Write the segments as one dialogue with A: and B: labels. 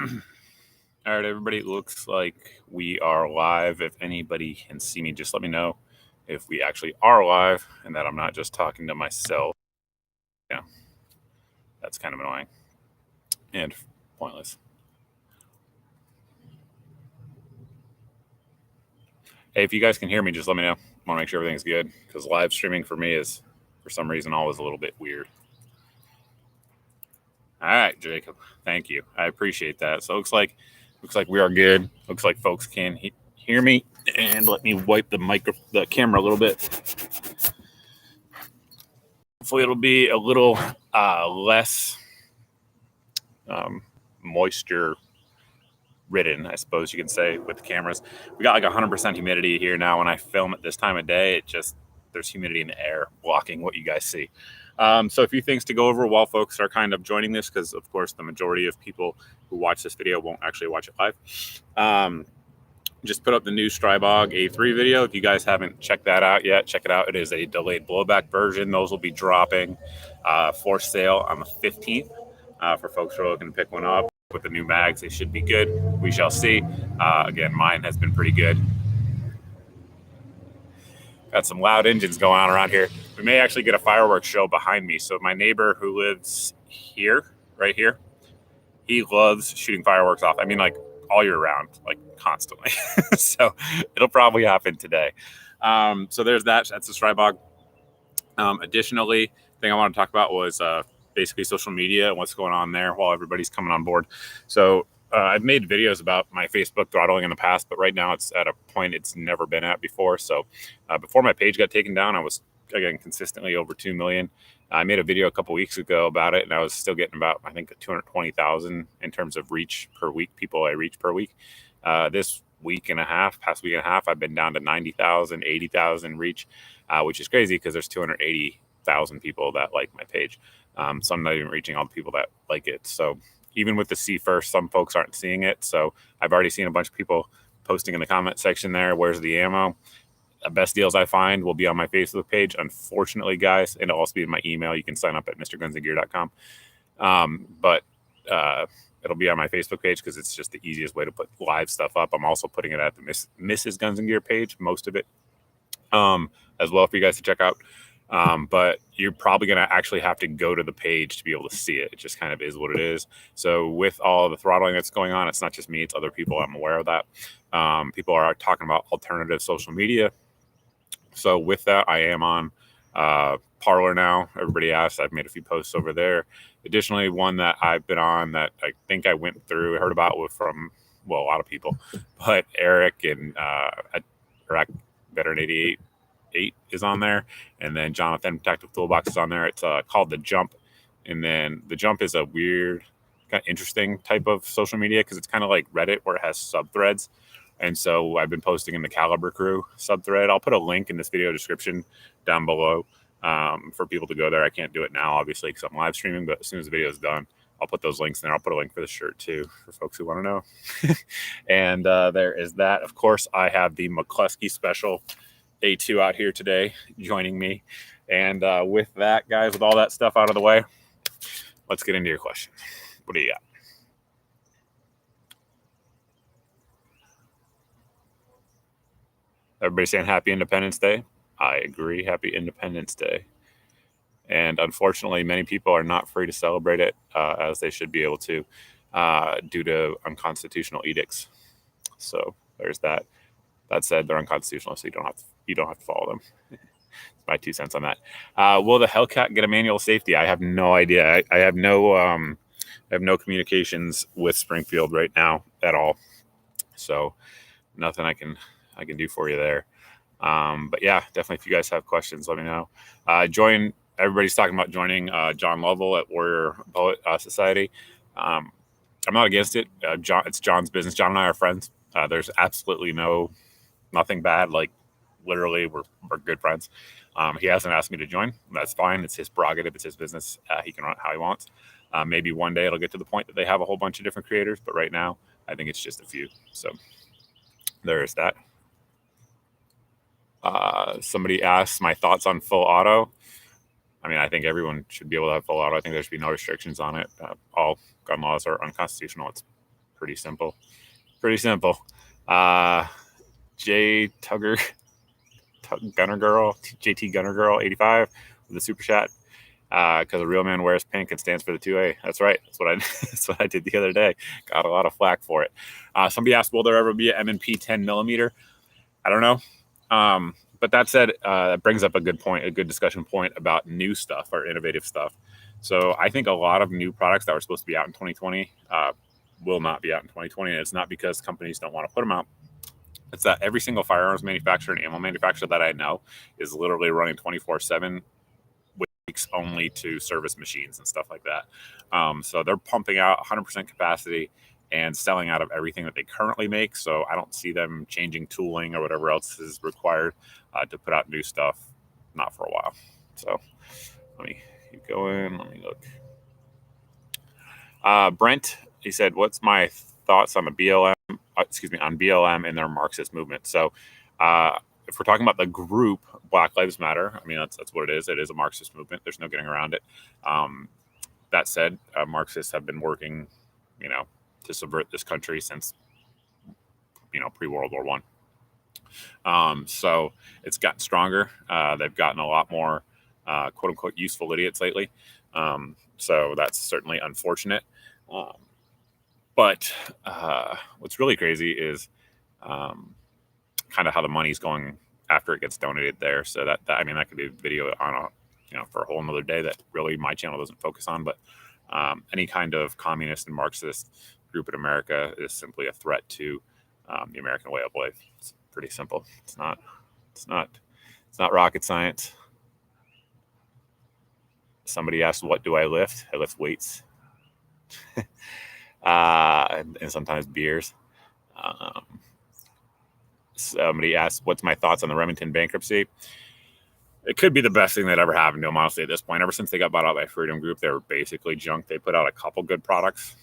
A: All right, everybody, it looks like we are live. If anybody can see me, just let me know if we actually are live and that I'm not just talking to myself. Yeah, that's kind of annoying and pointless. Hey, if you guys can hear me, just let me know. I want to make sure everything's good because live streaming for me is, for some reason, always a little bit weird. All right, Jacob, thank you. I appreciate that. So it looks like we are good. Looks like folks can hear me. And let me wipe the camera a little bit. Hopefully, it'll be a little less moisture ridden, I suppose you can say, with the cameras. We got like 100% humidity here now. When I film at this time of day, there's humidity in the air blocking what you guys see. So a few things to go over while folks are kind of joining this, because of course the majority of people who watch this video won't actually watch it live. Just put up the new Stribog A3 video. If you guys haven't checked that out yet, check it out. It is a delayed blowback version. Those will be dropping for sale on the 15th for folks who are looking to pick one up. With the new mags, they should be good. We shall see. Again, mine has been pretty good. Got some loud engines going on around here. We may actually get a fireworks show behind me. So my neighbor who lives here, right here, he loves shooting fireworks off. I mean, like all year round, like constantly. So it'll probably happen today. So there's that. That's the Stribog. Additionally, the thing I want to talk about was basically social media and what's going on there while everybody's coming on board. So I've made videos about my Facebook throttling in the past, but right now it's at a point it's never been at before. So before my page got taken down, I was, again, consistently over 2 million. I made a video a couple weeks ago about it, and I was still getting about, I think, 220,000 in terms of reach per week, people I reach per week. This past week and a half, I've been down to 90,000, 80,000 reach, which is crazy because there's 280,000 people that like my page. So I'm not even reaching all the people that like it. So even with the see first, some folks aren't seeing it. So I've already seen a bunch of people posting in the comment section there, where's the ammo? The best deals I find will be on my Facebook page. Unfortunately, guys, and it'll also be in my email. You can sign up at Mrgunsngear.com. But it'll be on my Facebook page because it's just the easiest way to put live stuff up. I'm also putting it at the Mrs. Guns and Gear page, most of it, as well for you guys to check out. But you're probably going to actually have to go to the page to be able to see it. It just kind of is what it is. So with all the throttling that's going on, it's not just me, it's other people. I'm aware of that. People are talking about alternative social media. So with that, I am on Parler now. Everybody asked. I've made a few posts over there. Additionally, one that I've been on that I think I heard about from, well, a lot of people, but Eric and Iraq Veteran 88 is on there. And then Jonathan Protective Toolbox is on there. It's called The Jump. And then The Jump is a weird, kind of interesting type of social media because it's kind of like Reddit where it has subthreads. And so I've been posting in the Caliber Crew subthread. I'll put a link in this video description down below for people to go there. I can't do it now, obviously, because I'm live streaming, but as soon as the video is done, I'll put those links in there. I'll put a link for the shirt, too, for folks who want to know. And there is that. Of course, I have the McCluskey Special A2 out here today joining me. And with that, guys, with all that stuff out of the way, let's get into your questions. What do you got? Everybody saying Happy Independence Day? I agree. Happy Independence Day. And unfortunately, many people are not free to celebrate it as they should be able to due to unconstitutional edicts. So there's that. That said, they're unconstitutional, so you don't have to follow them. My 2 cents on that. Will the Hellcat get a manual safety? I have no idea. I have no communications with Springfield right now at all. So nothing I can do for you there. But yeah, definitely if you guys have questions, let me know. Everybody's talking about joining John Lovell at Warrior Bullet Society. I'm not against it. It's John's business. John and I are friends. There's absolutely nothing bad. Like literally we're good friends. He hasn't asked me to join. That's fine. It's his prerogative. It's his business. He can run it how he wants. Maybe one day it'll get to the point that they have a whole bunch of different creators, but right now I think it's just a few. So there is that. Somebody asked my thoughts on full auto. I mean, I think everyone should be able to have full auto. I think there should be no restrictions on it. All gun laws are unconstitutional. It's Pretty simple. J Tugger Gunner Girl, JT Gunner Girl 85 with the super chat. Because a real man wears pink and stands for the 2A. That's right. That's what I did the other day. Got a lot of flack for it. Somebody asked, will there ever be an M&P 10 millimeter? I don't know. But that said, that brings up a good discussion point about new stuff or innovative stuff. So I think a lot of new products that were supposed to be out in 2020 will not be out in 2020. And it's not because companies don't want to put them out. It's that every single firearms manufacturer and ammo manufacturer that I know is literally running 24/7 weeks only to service machines and stuff like that. So they're pumping out 100% capacity and selling out of everything that they currently make. So I don't see them changing tooling or whatever else is required to put out new stuff, not for a while. So let me keep going. Let me look. Brent, he said, what's my thoughts on the BLM, on BLM and their Marxist movement? So if we're talking about the group Black Lives Matter, I mean, that's what it is. It is a Marxist movement. There's no getting around it. That said, Marxists have been working, to subvert this country since, pre-World War I. So it's gotten stronger. They've gotten a lot more, quote unquote, useful idiots lately. So that's certainly unfortunate. But what's really crazy is kind of how the money's going after it gets donated there. So that could be a video on for a whole another day that really my channel doesn't focus on. But any kind of communist and Marxist group in America is simply a threat to the American way of life. It's pretty simple. It's not rocket science. Somebody asked, what do I lift? I lift weights. And sometimes beers. Somebody asked, what's my thoughts on the Remington bankruptcy? It could be the best thing that ever happened to them, honestly, at this point. Ever since they got bought out by Freedom Group, they were basically junk. They put out a couple good products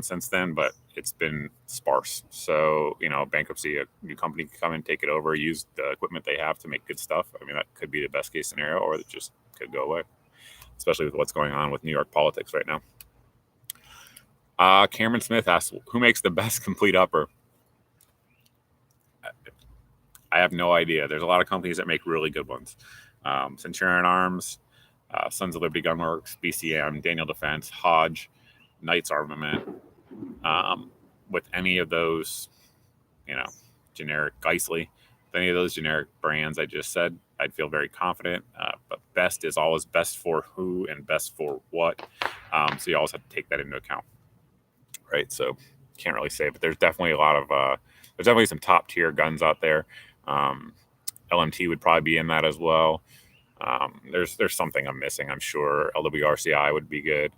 A: since then, but it's been sparse. So, bankruptcy, a new company can come in, take it over, use the equipment they have to make good stuff. I mean, that could be the best case scenario, or it just could go away, especially with what's going on with New York politics right now. Cameron Smith asks, who makes the best complete upper? I have no idea. There's a lot of companies that make really good ones. Centurion Arms, Sons of Liberty Gunworks, BCM, Daniel Defense, Hodge, Knights Armament. With any of those, generic Geissele, with any of those generic brands I just said, I'd feel very confident. But best is always best for who and best for what. So you always have to take that into account. Right. So can't really say, but there's definitely a lot of, there's definitely some top tier guns out there. LMT would probably be in that as well. There's something I'm missing, I'm sure. LWRCI would be good.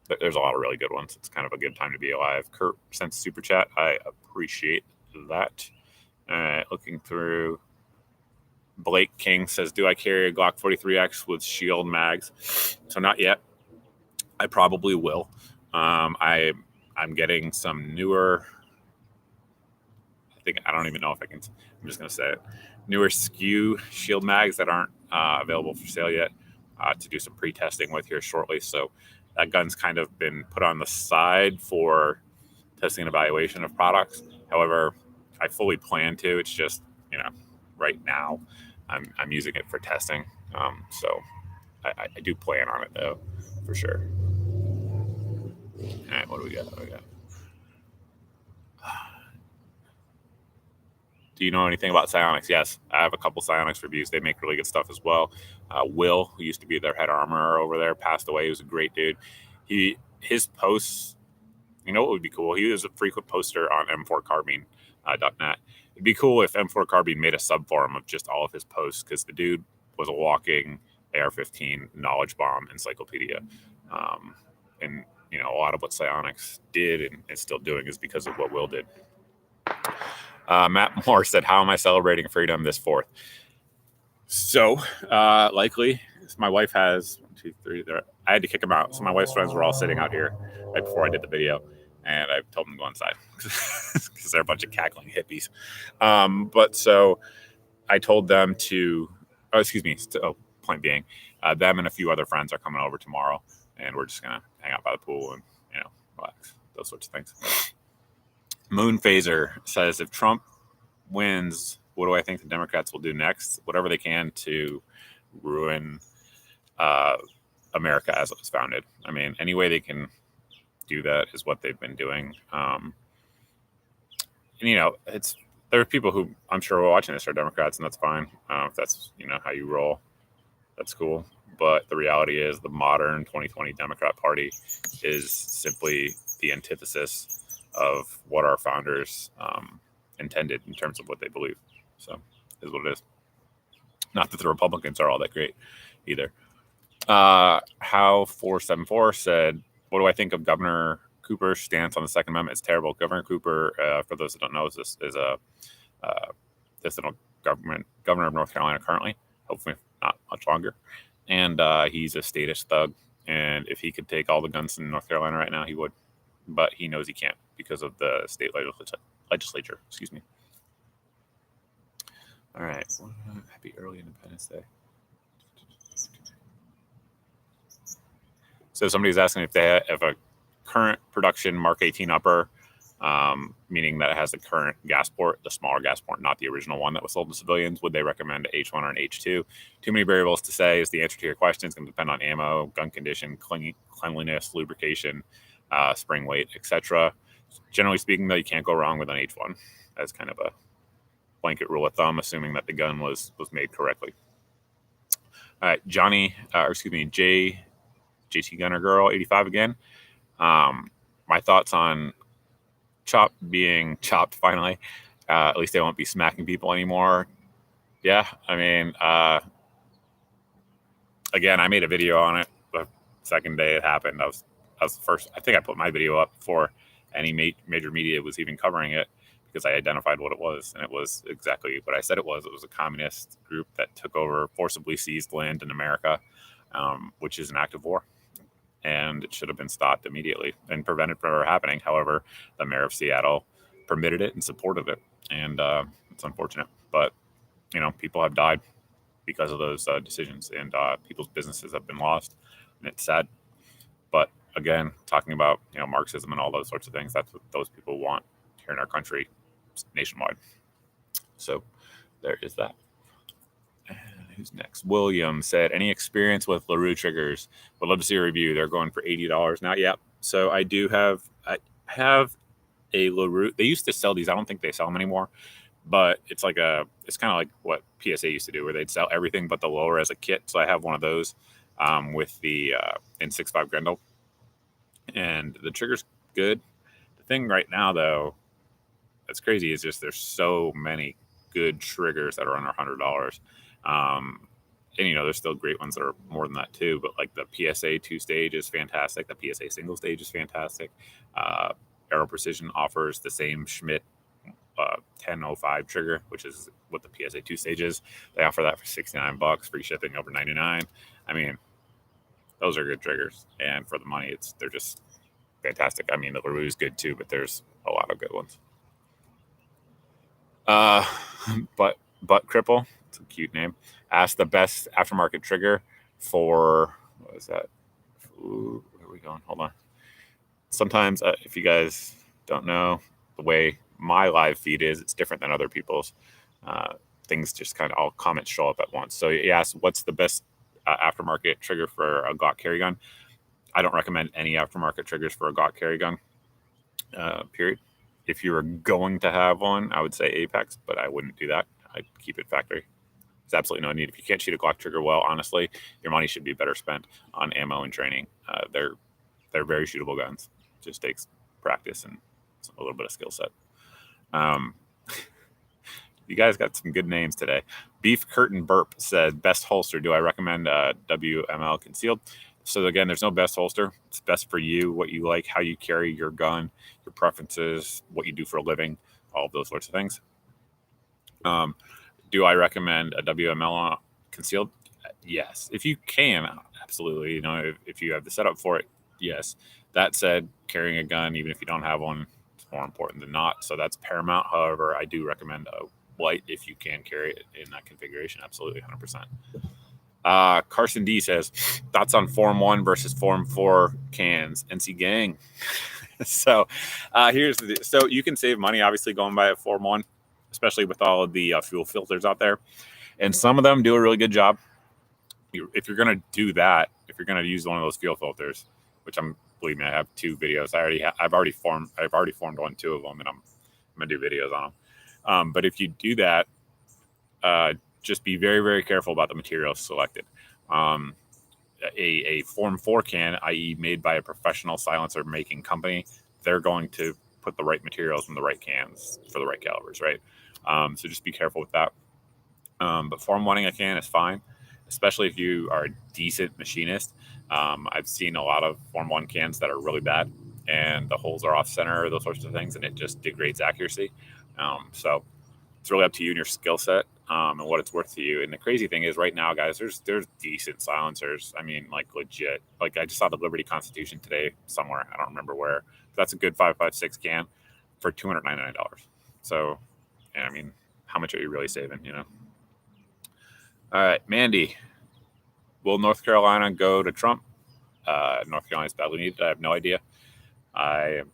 A: But there's a lot of really good ones. It's kind of a good time to be alive. Kurt sent super chat. I appreciate that. Looking through, Blake King says, do I carry a Glock 43X with shield mags? So not yet. I probably will. I'm getting some newer, I don't even know if I can, I'm just going to say it, newer SKU shield mags that aren't available for sale yet to do some pre-testing with here shortly. So that gun's kind of been put on the side for testing and evaluation of products. However, I fully plan to. It's just, right now I'm using it for testing. So I do plan on it though, for sure. All right, what do we got? Do you know anything about Psionics? Yes, I have a couple Psionics reviews. They make really good stuff as well. Will, who used to be their head armorer over there, passed away. He was a great dude. His posts, what would be cool? He was a frequent poster on M4Carbine.net. It'd be cool if M4 Carbine made a subforum of just all of his posts, because the dude was a walking AR-15 knowledge bomb encyclopedia. And a lot of what Psionics did and is still doing is because of what Will did. Matt Moore said, how am I celebrating freedom this 4th? So likely, my wife has 1, 2, 3 there. I had to kick them out. So my wife's friends were all sitting out here right before I did the video. And I told them to go inside because they're a bunch of cackling hippies. But so I told them to, point being, them and a few other friends are coming over tomorrow. And we're just going to hang out by the pool and, relax. those sorts of things. Moon Phaser says, if Trump wins, what do I think the Democrats will do next? Whatever they can to ruin America as it was founded. I mean, any way they can do that is what they've been doing. And, you know, there are people who I'm sure are watching this are Democrats, and that's fine. If that's, you know, how you roll, that's cool. But the reality is the modern 2020 Democrat Party is simply the antithesis of what our founders intended in terms of what they believe. So is what it is. Not that the Republicans are all that great either. How 474 said, what do I think of Governor Cooper's stance on the Second Amendment? It's terrible. Governor Cooper, for those that don't know, is a governor of North Carolina currently, hopefully not much longer. And he's a statist thug. And if he could take all the guns in North Carolina right now, he would. But he knows he can't because of the state legislature. Excuse me. All right. Happy early Independence Day. So somebody's asking if they have a current production Mark 18 upper, meaning that it has the current gas port, the smaller gas port, not the original one that was sold to civilians. Would they recommend an H1 or an H2? Too many variables to say is the answer to your question. It's going to depend on ammo, gun condition, cleanliness, lubrication, spring weight, etc. Generally speaking, though, you can't go wrong with an H1. That's kind of a blanket rule of thumb, assuming that the gun was made correctly. All right, JT Gunner Girl 85 again. My thoughts on Chop being chopped finally. At least they won't be smacking people anymore. Yeah, I mean, again, I made a video on it the second day it happened. I was the first. I think I put my video up before any major media was even covering it because I identified what it was, and it was exactly what I said it was. It was a communist group that took over, forcibly seized land in America, which is an act of war. And it should have been stopped immediately and prevented from ever happening. However, the mayor of Seattle permitted it and supported it. And it's unfortunate. But, you know, people have died because of those decisions, and people's businesses have been lost. And it's sad. But again, talking about, you know, Marxism and all those sorts of things, that's what those people want here in our country nationwide. So there is that. Who's next? William said, any experience with LaRue triggers? Would love to see a review. They're going for $80 now. Yeah. So I have a LaRue. They used to sell these. I don't think they sell them anymore, but it's kind of like what PSA used to do, where they'd sell everything but the lower as a kit. So I have one of those with the N65 Grendel, and the trigger's good. The thing right now, though, that's crazy, is just there's so many good triggers that are under $100. And, you know, there's still great ones that are more than that too, but like the PSA 2-stage is fantastic. The PSA single stage is fantastic. Aero Precision offers the same Schmidt 1005 trigger, which is what the PSA 2-stage is. They offer that for $69, free shipping over $99. I mean, those are good triggers, and for the money, they're just fantastic. I mean, the LaRue is good too, but there's a lot of good ones. But Cripple, it's a cute name, asked the best aftermarket trigger for, what is that? Ooh, where are we going? Hold on. Sometimes, if you guys don't know, the way my live feed is, it's different than other people's. Things just kind of, all comments show up at once. So he asked, what's the best aftermarket trigger for a Glock carry gun? I don't recommend any aftermarket triggers for a Glock carry gun, period. If you were going to have one, I would say Apex, but I wouldn't do that. I'd keep it factory. There's absolutely no need. If you can't shoot a Glock trigger well, honestly, your money should be better spent on ammo and training. They're very shootable guns. It just takes practice and a little bit of skill set. You guys got some good names today. Beef Curtain Burp said, best holster. Do I recommend WML concealed? So again, there's no best holster. It's best for you, what you like, how you carry your gun, your preferences, what you do for a living, all of those sorts of things. Do I recommend a WML concealed? Yes. If you can, absolutely. You know, if you have the setup for it, yes. That said, carrying a gun, even if you don't have one, is more important than not. So that's paramount. However, I do recommend a white if you can carry it in that configuration. Absolutely, 100%. Carson D says, thoughts on Form 1 versus Form 4 cans? NC Gang. So so you can save money, obviously, going by a Form 1, especially with all of the fuel filters out there. And some of them do a really good job. If you're going to do that, if you're going to use one of those fuel filters, which believe me, I have 2 videos. I've already formed 2 of them, and I'm going to do videos on them. But if you do that, just be very, very careful about the materials selected. A Form 4 can, i.e. made by a professional silencer making company, they're going to put the right materials in the right cans for the right calibers, right? So just be careful with that. But Form 1ing a can is fine, especially if you are a decent machinist. I've seen a lot of Form 1 cans that are really bad, and the holes are off center, those sorts of things, and it just degrades accuracy. So it's really up to you and your skill set, and what it's worth to you. And the crazy thing is, right now, guys, there's decent silencers. I mean, like, legit. Like, I just saw the Liberty Constitution today somewhere. I don't remember where. That's a good 5.56 can for $299. So, yeah, I mean, how much are you really saving, you know? All right, Mandy. Will North Carolina go to Trump? North Carolina's badly needed. I have no idea. I am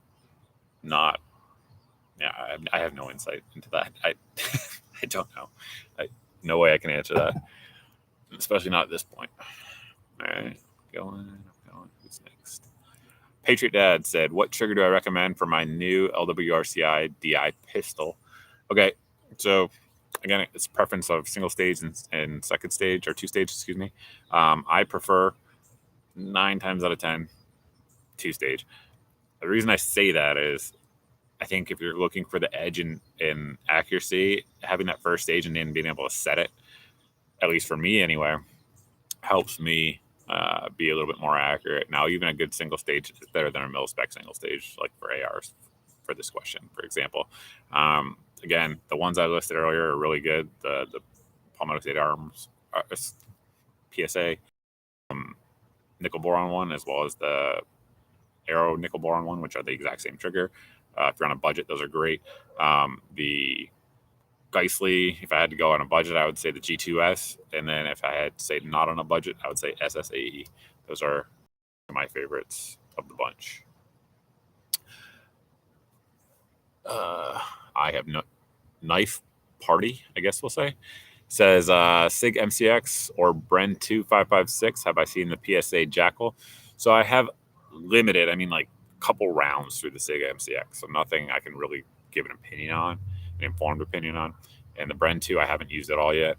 A: not. Yeah, I have no insight into that. I don't know. No way I can answer that, especially not at this point. All right, going. Who's next? Patriot Dad said, "What trigger do I recommend for my new LWRCI DI pistol?" Okay, so again, it's preference of single stage and second stage, or 2 stages, excuse me. I prefer 9 times out of 10 2 stage. The reason I say that is, I think if you're looking for the edge in accuracy, having that first stage and then being able to set it, at least for me anyway, helps me be a little bit more accurate. Now, even a good single stage is better than a mil-spec single stage, like for ARs, for this question, for example. Again, the ones I listed earlier are really good. The Palmetto State Arms PSA nickel boron one, as well as the Arrow nickel boron one, which are the exact same trigger. If you're on a budget, those are great. The Geissele, if I had to go on a budget, I would say the G2S. And then if I had to say not on a budget, I would say SSAE. Those are my favorites of the bunch. I have no knife party, I guess we'll say. Says SIG MCX or Bren 2 556. Have I seen the PSA Jackal? So I have limited, I mean, like, a couple rounds through the SIG MCX. So nothing I can really give an opinion on, an informed opinion on. And the Bren 2, I haven't used it all yet.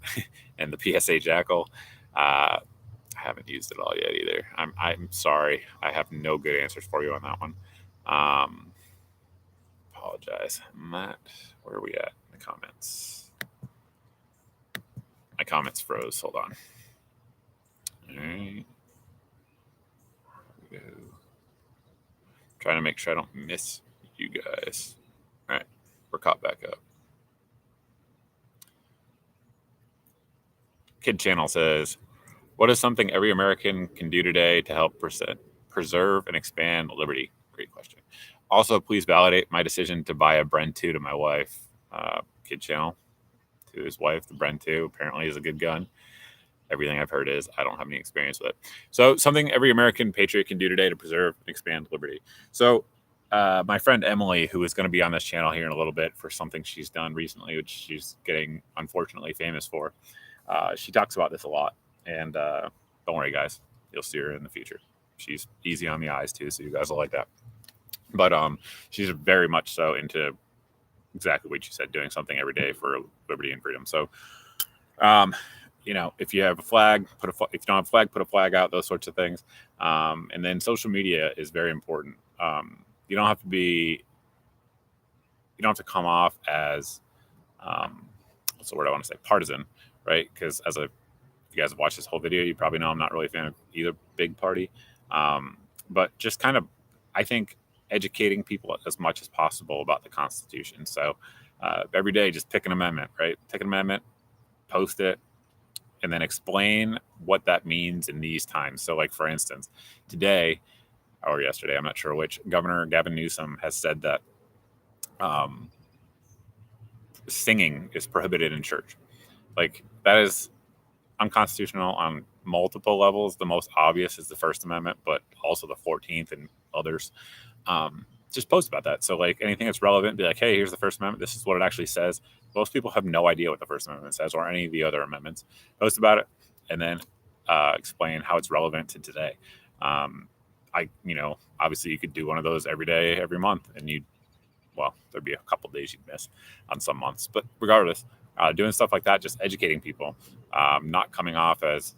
A: And the PSA Jackal, I haven't used it all yet either. I'm sorry. I have no good answers for you on that one. Apologize. Matt, where are we at in the comments? My comments froze. Hold on. All right. Here we go. Trying to make sure I don't miss you guys. All right. We're caught back up. Kid Channel says, "What is something every American can do today to help preserve and expand liberty?" Great question. Also, please validate my decision to buy a Bren 2 to my wife. Kid Channel, to his wife, the Bren 2 apparently is a good gun. Everything I've heard is. I don't have any experience with it. So something every American patriot can do today to preserve and expand liberty. So my friend Emily, who is going to be on this channel here in a little bit for something she's done recently, which she's getting unfortunately famous for, she talks about this a lot. And don't worry, guys, you'll see her in the future. She's easy on the eyes too, so you guys will like that. But she's very much so into exactly what you said, doing something every day for liberty and freedom. So, you know, if you have a flag, if you don't have a flag, put a flag out, those sorts of things. And then social media is very important. You don't have to come off as, what's the word I want to say, partisan, right? Because if you guys have watched this whole video, you probably know I'm not really a fan of either big party. But just kind of, I think, educating people as much as possible about the Constitution. So every day, just pick an amendment, right? Pick an amendment, post it, and then explain what that means in these times. So, like, for instance, today or yesterday, I'm not sure which, Governor Gavin Newsom has said that singing is prohibited in church. Like, that is unconstitutional on multiple levels. The most obvious is the First Amendment, but also the 14th and others. just post about that. So like anything that's relevant, be like, hey, here's the First Amendment. This is what it actually says. Most people have no idea what the First Amendment says or any of the other amendments. Post about it, and then explain how it's relevant to today. Obviously you could do one of those every day, every month, and there'd be a couple days you'd miss on some months. But regardless, doing stuff like that, just educating people, not coming off as,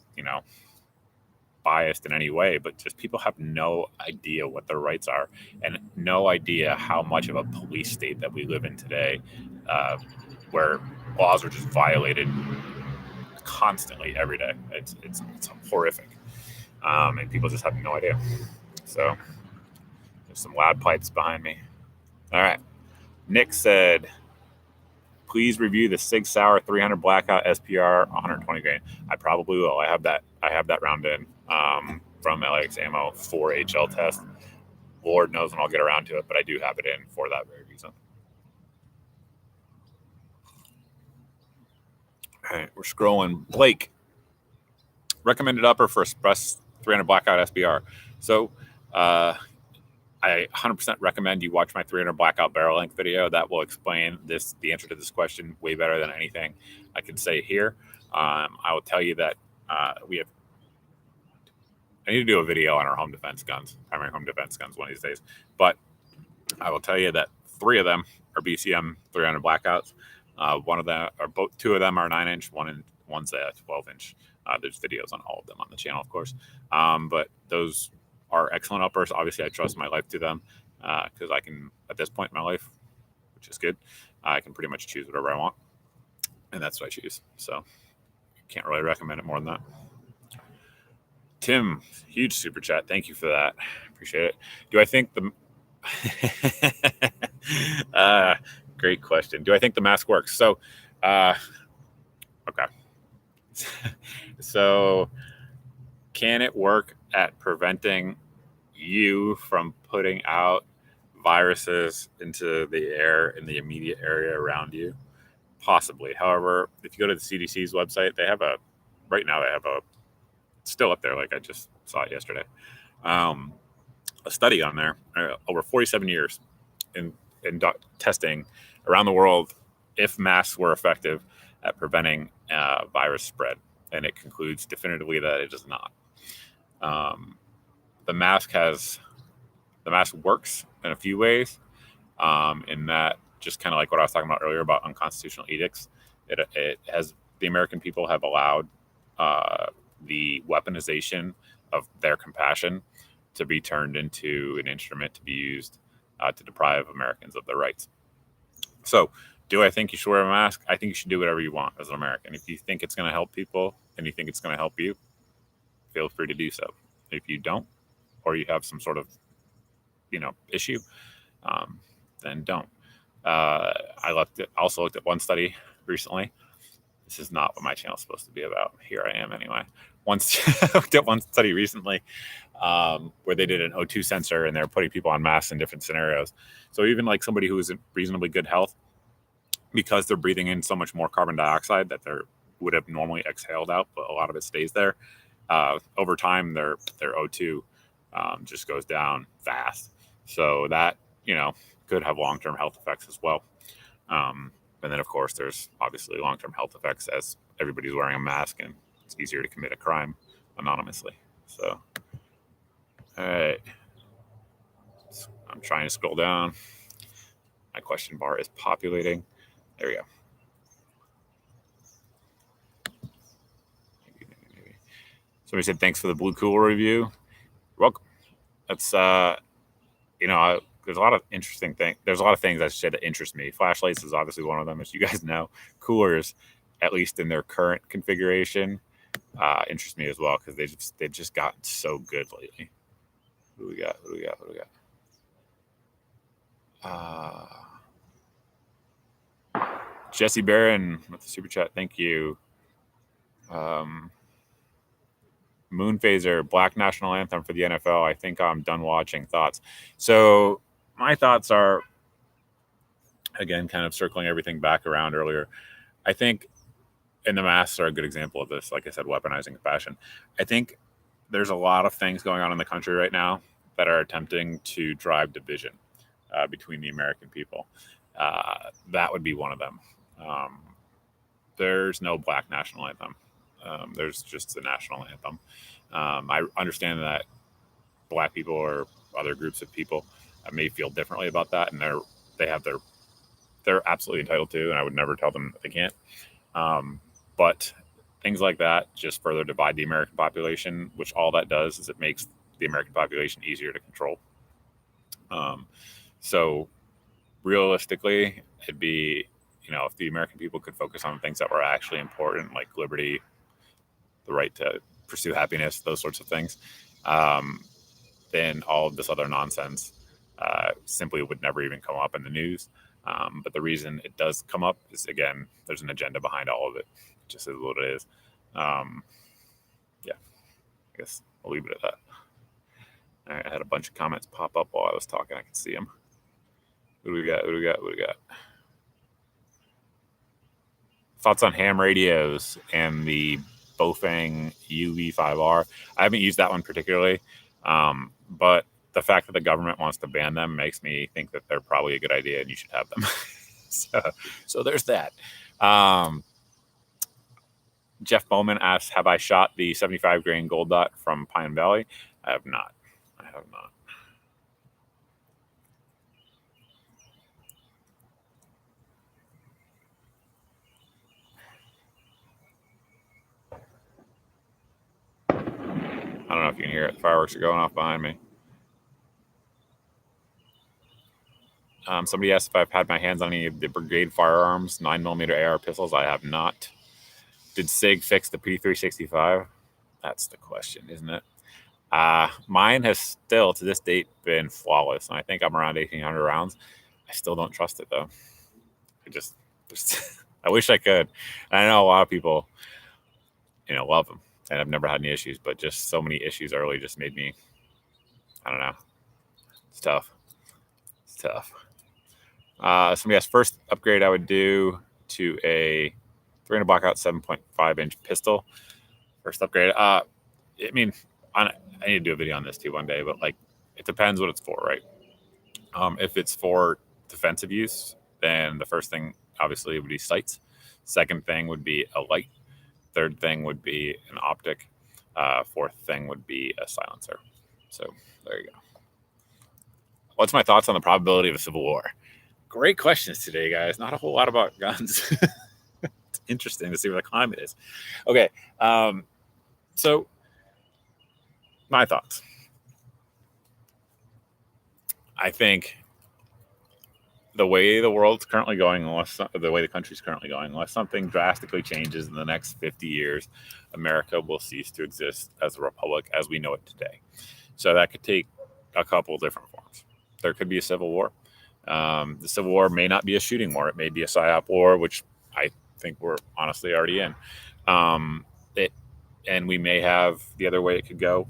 A: biased in any way, but just people have no idea what their rights are and no idea how much of a police state that we live in today, where laws are just violated constantly every day. It's horrific, and people just have no idea. So there's some loud pipes behind me. All right. Nick said, please review the Sig Sauer 300 Blackout SPR 120 grain. I probably will. I have that round in from LX Ammo for HL test. Lord knows when I'll get around to it, but I do have it in for that very reason. All right, we're scrolling. Blake, recommended upper for Express 300 Blackout SBR. So I 100% recommend you watch my 300 Blackout barrel length video. That will explain the answer to this question way better than anything I can say here. I will tell you that I need to do a video on our home defense guns, primary home defense guns, one of these days. But I will tell you that 3 of them are BCM 300 Blackouts. Two of them are 9-inch, one's a 12-inch. There's videos on all of them on the channel, of course. But those are excellent uppers. Obviously, I trust my life to them because I can, at this point in my life, which is good, I can pretty much choose whatever I want. And that's what I choose. So can't really recommend it more than that. Tim, huge super chat. Thank you for that. Appreciate it. Do I think great question. Do I think the mask works? So, okay. So can it work at preventing you from putting out viruses into the air in the immediate area around you? Possibly. However, if you go to the CDC's website, they have still up there, like I just saw it yesterday, a study on there over 47 years in testing around the world if masks were effective at preventing virus spread, and it concludes definitively that it does not. The mask works in a few ways, in that, just kind of like what I was talking about earlier about unconstitutional edicts, it has, the American people have allowed the weaponization of their compassion to be turned into an instrument to be used to deprive Americans of their rights. So do I think you should wear a mask? I think you should do whatever you want as an American. If you think it's going to help people and you think it's going to help you, feel free to do so. If you don't, or you have some sort of, issue, then don't. I also looked at one study recently. This is not what my channel is supposed to be about. Here I am anyway. Looked at one study recently where they did an O2 sensor and they're putting people on masks in different scenarios. So even like somebody who is in reasonably good health, because they're breathing in so much more carbon dioxide that they would have normally exhaled out, but a lot of it stays there. Over time, their O2 just goes down fast. So that, could have long-term health effects as well. And then, of course, there's obviously long-term health effects as everybody's wearing a mask and it's easier to commit a crime anonymously. So, all right. I'm trying to scroll down. My question bar is populating. There we go. Maybe. Somebody said, thanks for the Blue Cooler review. You're welcome. That's, there's a lot of interesting things. There's a lot of things I should say that interest me. Flashlights is obviously one of them, as you guys know. Coolers, at least in their current configuration, interest me as well because they've just gotten so good lately. What do we got? Jesse Barron with the super chat. Thank you. Moon Phaser, Black National Anthem for the NFL. I think I'm done watching. Thoughts. So my thoughts are, again, kind of circling everything back around earlier. I think, and the masks are a good example of this, like I said, weaponizing compassion. I think there's a lot of things going on in the country right now that are attempting to drive division. between the American people. That would be one of them. There's no black national anthem. There's just the national anthem. I understand that black people or other groups of people may feel differently about that, and they're absolutely entitled to, and I would never tell them that they can't. But things like that just further divide the American population, which all that does is it makes the American population easier to control. So realistically, it'd be, if the American people could focus on things that were actually important, like liberty, the right to pursue happiness, those sorts of things, then all of this other nonsense simply would never even come up in the news. But the reason it does come up is, again, there's an agenda behind all of it. It just is what it is. Yeah, I guess I'll leave it at that. All right, I had a bunch of comments pop up while I was talking. I can see them. What do we got? Thoughts on ham radios and the Bofang UV5R? I haven't used that one particularly, but the fact that the government wants to ban them makes me think that they're probably a good idea and you should have them. so there's that. Jeff Bowman asks, have I shot the 75 grain gold dot from Pine Valley? I have not. I don't know if you can hear it. The fireworks are going off behind me. Somebody asked if I've had my hands on any of the brigade firearms, 9mm AR pistols. I have not. Did SIG fix the P365? That's the question, isn't it? Mine has still, to this date, been flawless, and I think I'm around 1,800 rounds. I still don't trust it, though. I wish I could. And I know a lot of people, love them, and I've never had any issues, but just so many issues early just made me, I don't know. It's tough. Somebody asked, first upgrade I would do to a 300 blackout 7.5-inch pistol. First upgrade. I need to do a video on this too one day, but it depends what it's for, right? If it's for defensive use, then the first thing obviously would be sights. Second thing would be a light. Third thing would be an optic. Fourth thing would be a silencer. So there you go. What's my thoughts on the probability of a civil war? Great questions today, guys. Not a whole lot about guns. It's interesting to see where the climate is. Okay. So my thoughts. I think the way the world's currently going, the way the country's currently going, unless something drastically changes in the next 50 years, America will cease to exist as a republic as we know it today. So that could take a couple different forms. There could be a civil war. The civil war may not be a shooting war. It may be a psyop war, which I think we're honestly already in. And we may have the other way it could go.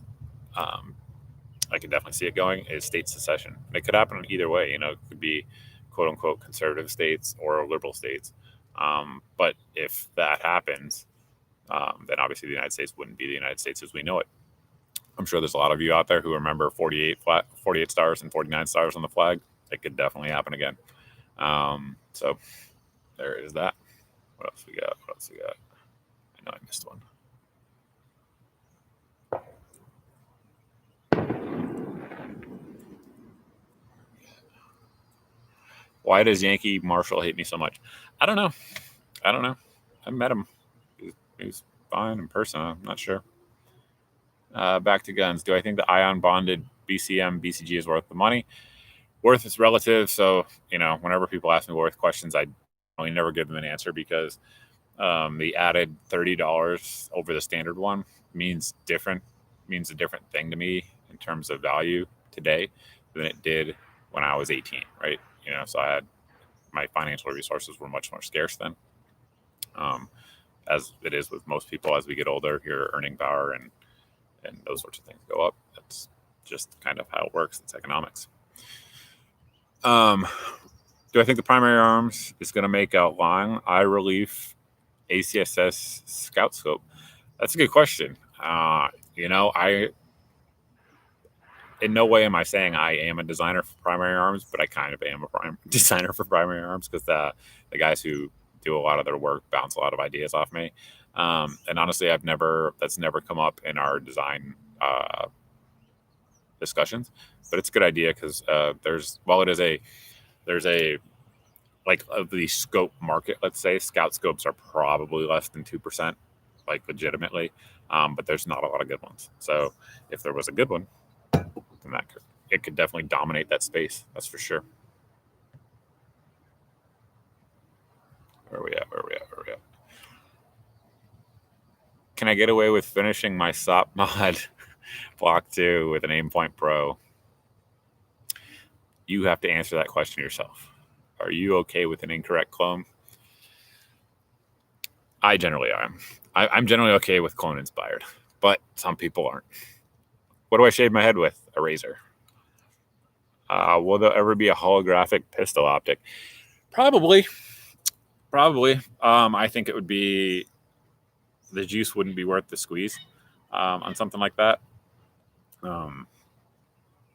A: I could definitely see it going is state secession. And it could happen either way. It could be quote unquote conservative states or liberal states. But if that happens, then obviously the United States wouldn't be the United States as we know it. I'm sure there's a lot of you out there who remember 48 stars and 49 stars on the flag. It could definitely happen again. So there is that. What else we got? I know I missed one. Why does Yankee Marshall hate me so much? I don't know. I met him. He was fine in person. I'm not sure. Back to guns. Do I think the ion bonded BCG is worth the money? Worth is relative. So, whenever people ask me worth questions, I only never give them an answer because the added $30 over the standard one means a different thing to me in terms of value today than it did when I was 18, right? So I had my financial resources were much more scarce then. As it is with most people as we get older, your earning power and those sorts of things go up. That's just kind of how it works. It's economics. Do I think the primary arms is going to make out long eye relief ACSS scout scope? That's a good question. in no way am I saying I am a designer for primary arms, but I kind of am a designer for primary arms because the guys who do a lot of their work bounce a lot of ideas off me. And honestly, that's never come up in our design discussions, but it's a good idea because there's a like of the scope market, let's say scout scopes are probably less than 2%, like legitimately, but there's not a lot of good ones. So if there was a good one, then it could definitely dominate that space. That's for sure. Where are we at? Can I get away with finishing my SOP mod Block 2 with an Aimpoint Pro? You have to answer that question yourself. Are you okay with an incorrect clone? I generally am. I'm generally okay with clone inspired, but some people aren't. What do I shave my head with? A razor. Will there ever be a holographic pistol optic? Probably. I think it would be, the juice wouldn't be worth the squeeze on something like that.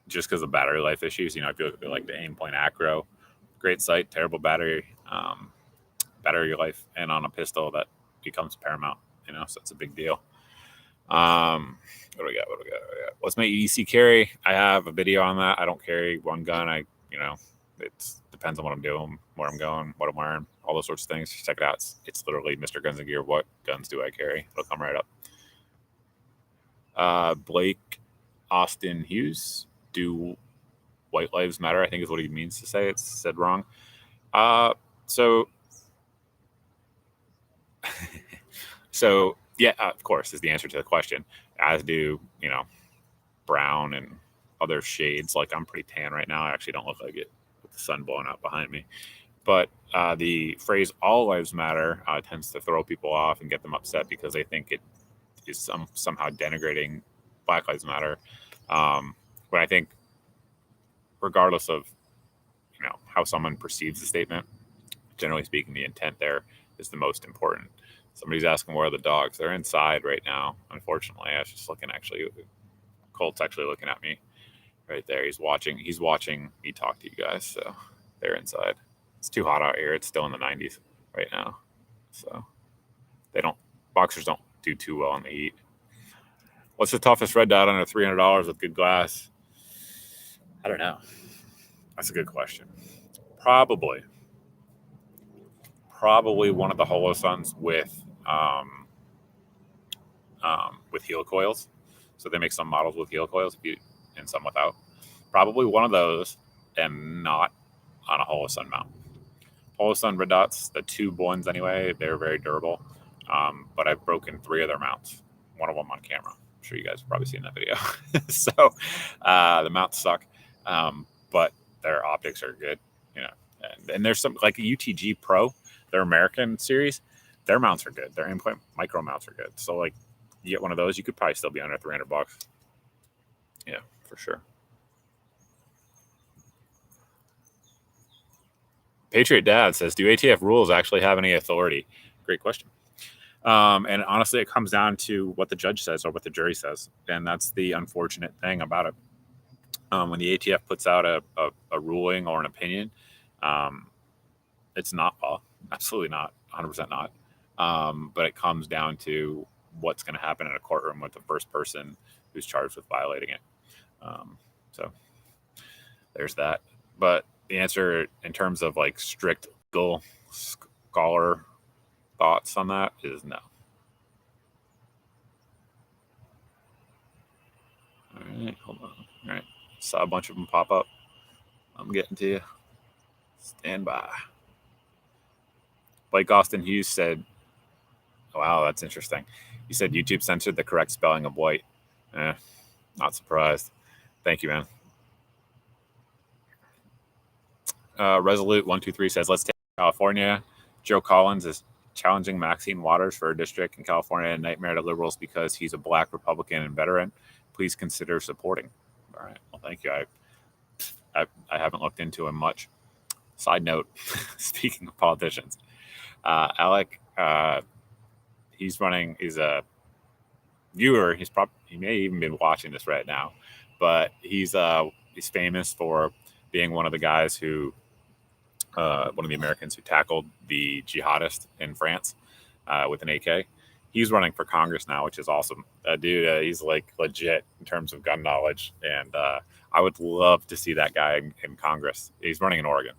A: Just because of battery life issues. If you look at like the Aimpoint Acro, great sight, terrible battery life, and on a pistol that becomes paramount. So it's a big deal. What do we got? What's my EDC carry? I have a video on that. I don't carry one gun. It depends on what I'm doing, where I'm going, what I'm wearing, all those sorts of things. Just check it out. It's literally Mrgunsngear. What guns do I carry? It'll come right up. Blake Austin Hughes. Do white lives matter? I think is what he means to say. It's said wrong. So yeah, of course, is the answer to the question. As do brown and other shades. Like I'm pretty tan right now. I actually don't look like it with the sun blowing out behind me. But the phrase "all lives matter" tends to throw people off and get them upset because they think it is somehow denigrating Black Lives Matter. But I think, regardless of how someone perceives the statement, generally speaking, the intent there is the most important. Somebody's asking where are the dogs. They're inside right now. Unfortunately, I was just looking. Actually, Colt's actually looking at me right there. He's watching me talk to you guys. So they're inside. It's too hot out here. It's still in the 90s right now. So boxers don't do too well in the heat. What's the toughest red dot under $300 with good glass? I don't know. That's a good question. Probably one of the Holosuns with heel coils. So they make some models with heel coils and some without. Probably one of those, and not on a Holosun mount. Holosun red dots, the tube ones anyway, they're very durable. But I've broken 3 of their mounts. One of them on camera. I'm sure you guys have probably seen that video. So the mounts suck, but their optics are good. And there's some like a UTG Pro, their American series. Their mounts are good. Their Aimpoint micro mounts are good. So like, you get one of those, you could probably still be under $300. Yeah, for sure. Patriot Dad says, do ATF rules actually have any authority? Great question. And honestly, it comes down to what the judge says or what the jury says. And that's the unfortunate thing about it. When the ATF puts out a ruling or an opinion, it's not law. Absolutely not. 100% not. But it comes down to what's going to happen in a courtroom with the first person who's charged with violating it. So there's that. But the answer in terms of like strict legal scholar thoughts on that is no. All right, hold on. All right, saw a bunch of them pop up. I'm getting to you. Stand by. Blake Austin Hughes said, wow, that's interesting. He said YouTube censored the correct spelling of white. Not surprised. Thank you, man. Resolute123 says, let's take California. Joe Collins is challenging Maxine Waters for a district in California, a nightmare to liberals because he's a black Republican and veteran. Please consider supporting. All right. Well, thank you. I haven't looked into him much. Side note, speaking of politicians, Alec, he's a viewer. He may even be watching this right now. but he's famous for being one of the guys who, one of the Americans who tackled the jihadist in France with an AK. He's running for Congress now, which is awesome. Dude, he's like legit in terms of gun knowledge, and I would love to see that guy in Congress. He's running in Oregon.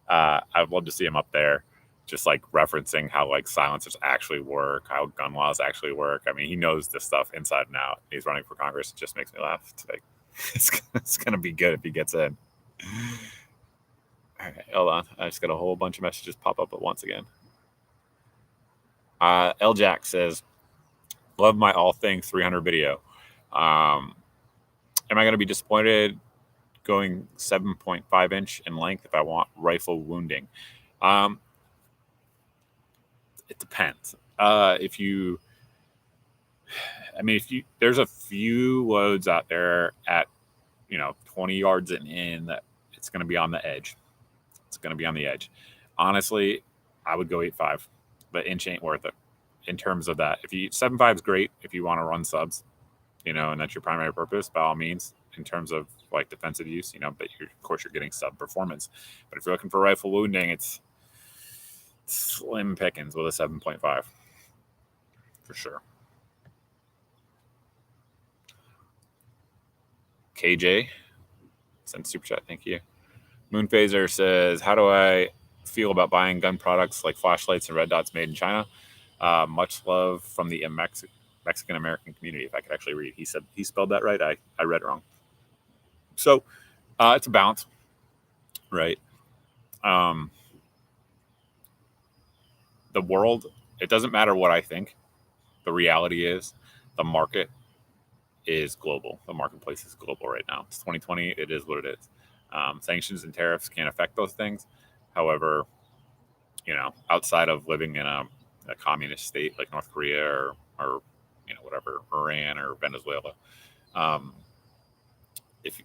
A: I'd love to see him up there, just like referencing how like silencers actually work, how gun laws actually work. I mean, he knows this stuff inside and out. He's running for Congress. It just makes me laugh. It's like it's gonna be good if he gets in. All right, hold on. I just got a whole bunch of messages pop up at once again. L Jack says, "Love my all things 300 video. Am I going to be disappointed going 7.5 inch in length if I want rifle wounding?" It depends. If you, there's a few loads out there at 20 yards and in that it's going to be on the edge. It's going to be on the edge. Honestly, I would go 8.5, but inch ain't worth it in terms of that. If you 7.5 is great if you want to run subs, and that's your primary purpose, by all means, in terms of like defensive use, but of course you're getting sub performance. But if you're looking for rifle wounding, it's slim pickings with a 7.5 for sure. KJ sent super chat, thank you. Moon Phaser says, "How do I feel about buying gun products like flashlights and red dots made in China? Much love from the Mexican American community." If I could actually read, he said he spelled that right. I read it wrong. So it's a balance, right? The world, it doesn't matter what I think. The reality is the market is global. The marketplace is global right now. It's 2020. It is what it is. Sanctions and tariffs can't affect those things. However, outside of living in a communist state like North Korea or whatever, Iran or Venezuela, if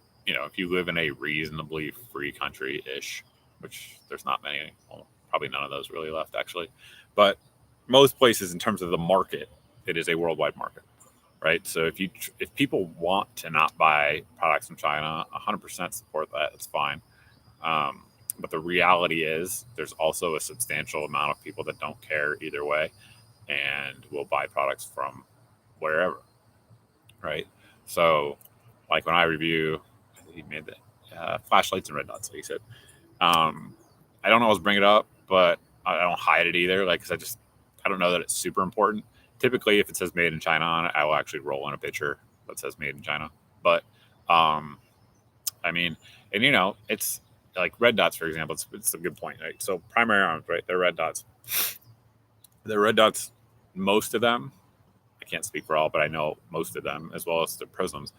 A: you live in a reasonably free country-ish, which there's not many, well, probably none of those really left actually, but most places in terms of the market, it is a worldwide market, right? So if people want to not buy products from China, 100% support that. It's fine. But the reality is there's also a substantial amount of people that don't care either way and will buy products from wherever, right? So like when I review, he made the flashlights and red dots, like he said. I don't always bring it up, but I don't hide it either. Like, cause I don't know that it's super important. Typically, if it says made in China on it, I will actually roll in a picture that says made in China. But, it's like red dots, for example. It's a good point, right? So primary arms, right? They're red dots. They're red dots. Most of them, I can't speak for all, but I know most of them, as well as the prisms.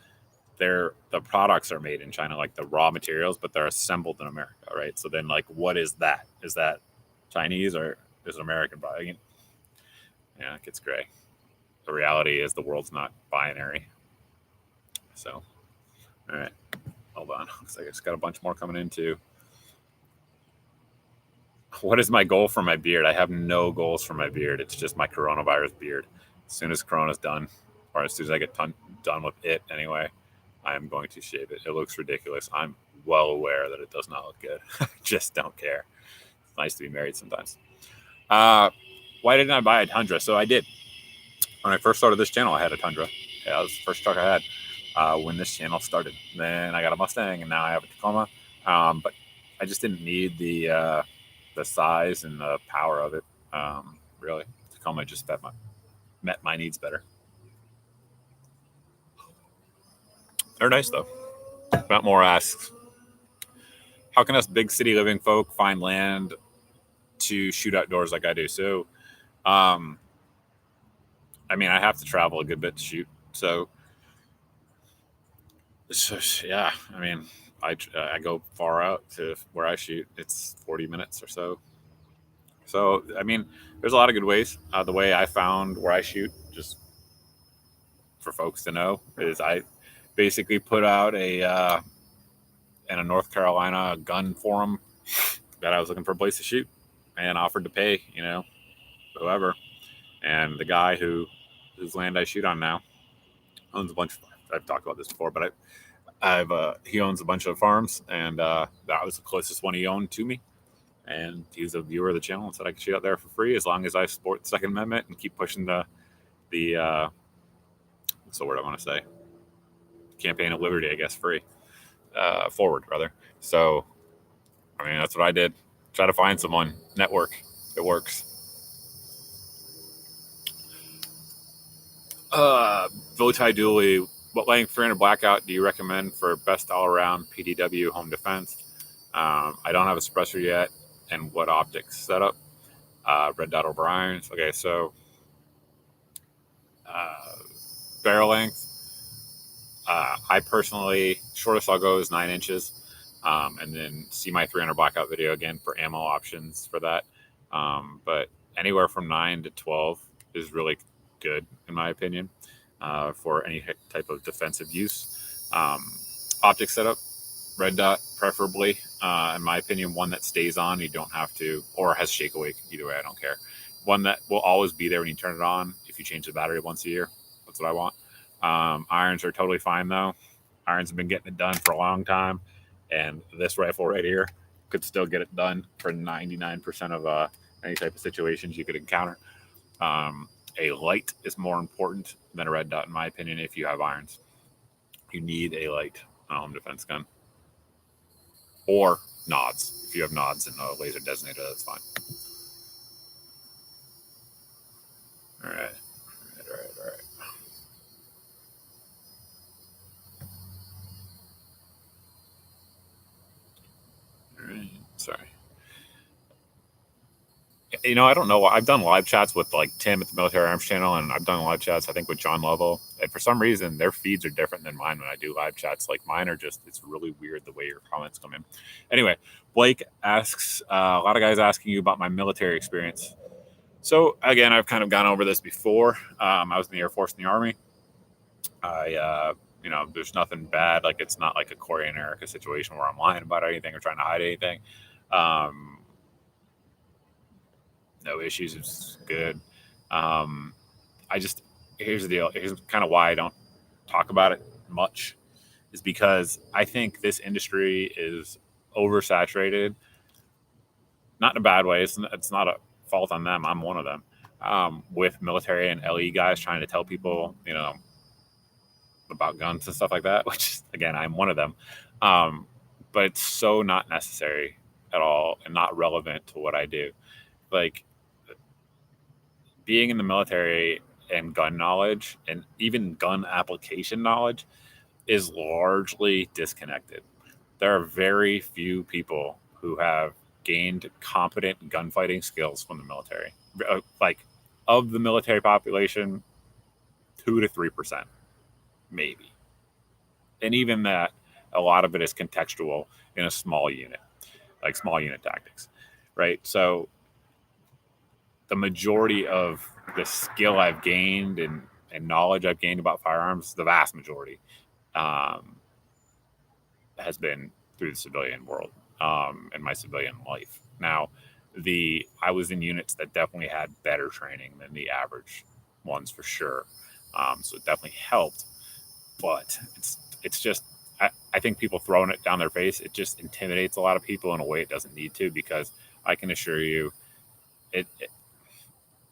A: The products are made in China, like the raw materials, but they're assembled in America, right? So then, like, what is that? Is that Chinese or is it American product? Yeah, it gets gray. The reality is the world's not binary. So, all right, hold on. Looks like I just got a bunch more coming in too. What is my goal for my beard? I have no goals for my beard. It's just my coronavirus beard. As soon as Corona's done, or as soon as I get done with it anyway, I am going to shave it. It looks ridiculous. I'm well aware that it does not look good. I just don't care. It's nice to be married sometimes. Why didn't I buy a Tundra? So I did. When I first started this channel, I had a Tundra. Yeah, that was the first truck I had when this channel started. Then I got a Mustang, and now I have a Tacoma. But I just didn't need the size and the power of it. Really, Tacoma just met my needs better. They're nice though. Matt Moore asks, "How can us big city living folk find land to shoot outdoors like I do?" So, I have to travel a good bit to shoot. So yeah, I go far out to where I shoot. It's 40 minutes or so. So, there's a lot of good ways. The way I found where I shoot, just for folks to know, is I basically put out in a North Carolina gun forum that I was looking for a place to shoot and offered to pay, whoever. And the guy whose land I shoot on now owns a bunch of, I've talked about this before, but He owns a bunch of farms, and that was the closest one he owned to me. And he's a viewer of the channel and said I could shoot out there for free as long as I support the Second Amendment and keep pushing the what's the word I want to say? Campaign of liberty, I guess, forward rather. So, I mean, that's what I did. Try to find someone, network. It works. Votai Dooley, what length 300 blackout do you recommend for best all-around PDW home defense? I don't have a suppressor yet, and what optics setup? Red dot over irons. Okay, so barrel length. I personally, shortest I'll go is 9 inches, and then see my 300 blackout video again for ammo options for that. But anywhere from 9 to 12 is really good, in my opinion, for any type of defensive use. Optic setup, red dot preferably, in my opinion, one that stays on. You don't have to, or has shake awake. Either way, I don't care. One that will always be there when you turn it on. If you change the battery once a year, that's what I want. Irons are totally fine though. Irons have been getting it done for a long time, and this rifle right here could still get it done for 99% of any type of situations you could encounter. A light is more important than a red dot, in my opinion. If you have irons, you need a light on a home defense gun, or nods. If you have nods and a laser designator, that's fine. All right. Sorry. You know, I don't know. I've done live chats with like Tim at the Military Arms channel, and I've done live chats, I think, with John Lovell. And for some reason, their feeds are different than mine when I do live chats. Like mine are just, it's really weird the way your comments come in. Anyway, Blake asks, a lot of guys asking you about my military experience. So again, I've kind of gone over this before. I was in the Air Force and the Army. You know, there's nothing bad. Like it's not like a Corey and Erica situation where I'm lying about anything or trying to hide anything. No issues. It's good. Here's the deal. Here's kind of why I don't talk about it much, is because I think this industry is oversaturated. Not in a bad way. It's not a fault on them. I'm one of them. With military and LE guys trying to tell people, you know, about guns and stuff like that, which again, I'm one of them. But it's so not necessary at all and not relevant to what I do. Like being in the military and gun knowledge and even gun application knowledge is largely disconnected. There are very few people who have gained competent gunfighting skills from the military. Like of the military population, 2 to 3%. Maybe. And even that, a lot of it is contextual in a small unit, like small unit tactics, right? So the majority of the skill I've gained and knowledge I've gained about firearms, the vast majority, has been through the civilian world and my civilian life. Now, I was in units that definitely had better training than the average ones for sure. So it definitely helped. But it's just, I think people throwing it down their face, it just intimidates a lot of people in a way it doesn't need to, because I can assure you,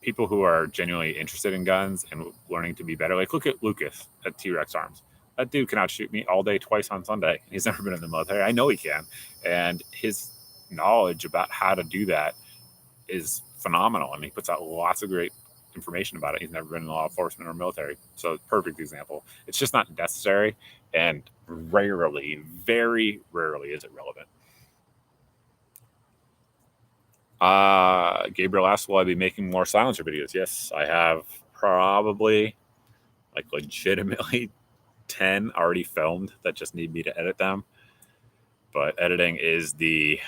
A: people who are genuinely interested in guns and learning to be better, like look at Lucas at T-Rex Arms. That dude can outshoot me all day, twice on Sunday. He's never been in the military. I know he can. And his knowledge about how to do that is phenomenal. And he puts out lots of great information about it. He's never been in law enforcement or military. So perfect example. It's just not necessary, and rarely, very rarely is it relevant. Gabriel asks, will I be making more silencer videos? Yes, I have probably like legitimately 10 already filmed that just need me to edit them. But editing is the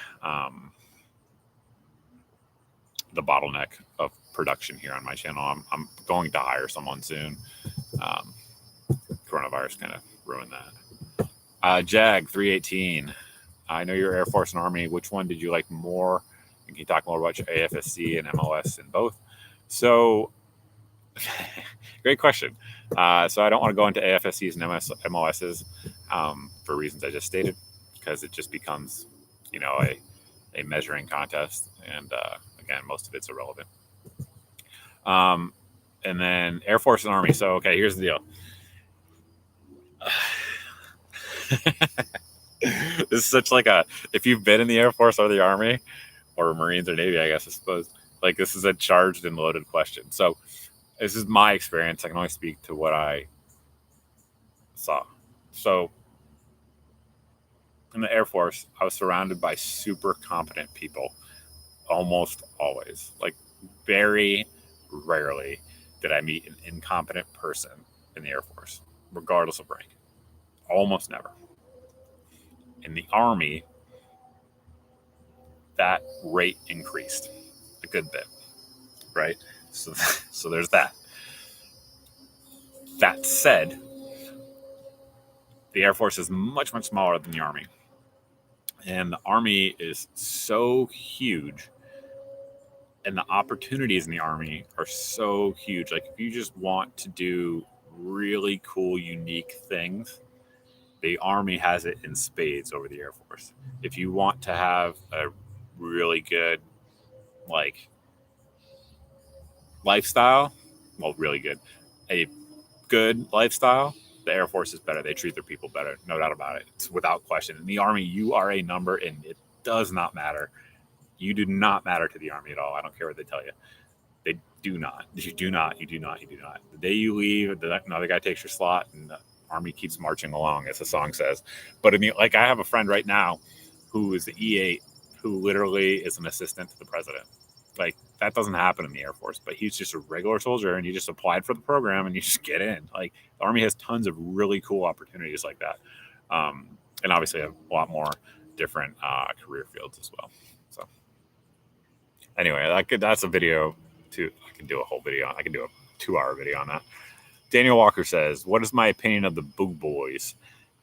A: bottleneck of production here on my channel. I'm going to hire someone soon. Coronavirus kind of ruined that. Jag 318. I know you're Air Force and Army. Which one did you like more? Can you talk more about your AFSC and MOS in both? So, great question. So I don't want to go into AFSCs and MOSs. for reasons I just stated, because it just becomes, a measuring contest. And again, most of it's irrelevant. And then Air Force and Army. So, okay, here's the deal. This is such like if you've been in the Air Force or the Army or Marines or Navy, I guess I suppose, like this is a charged and loaded question. So this is my experience. I can only speak to what I saw. So in the Air Force, I was surrounded by super competent people almost always. Like very rarely did I meet an incompetent person in the Air Force, regardless of rank. Almost never. In the Army, that rate increased a good bit, right? So there's that. That said, the Air Force is much, much smaller than the Army. And the Army is so huge, and the opportunities in the Army are so huge. Like, if you just want to do really cool, unique things, the Army has it in spades over the Air Force. If you want to have a really good, like, lifestyle, well, really good, a good lifestyle, the Air Force is better. They treat their people better, no doubt about it. It's without question. In the Army, you are a number, and it does not matter. You do not matter to the Army at all. I don't care what they tell you. They do not. You do not. You do not. You do not. The day you leave, another guy takes your slot, and the Army keeps marching along, as the song says. But I mean, like, I have a friend right now who is the E8, who literally is an assistant to the president. Like, that doesn't happen in the Air Force, but he's just a regular soldier, and you just applied for the program, and you just get in. Like, the Army has tons of really cool opportunities like that, and obviously a lot more different career fields as well. So, anyway, that's a video too. I can do a whole video. I can do a 2-hour video on that. Daniel Walker says, "What is my opinion of the Boog Boys?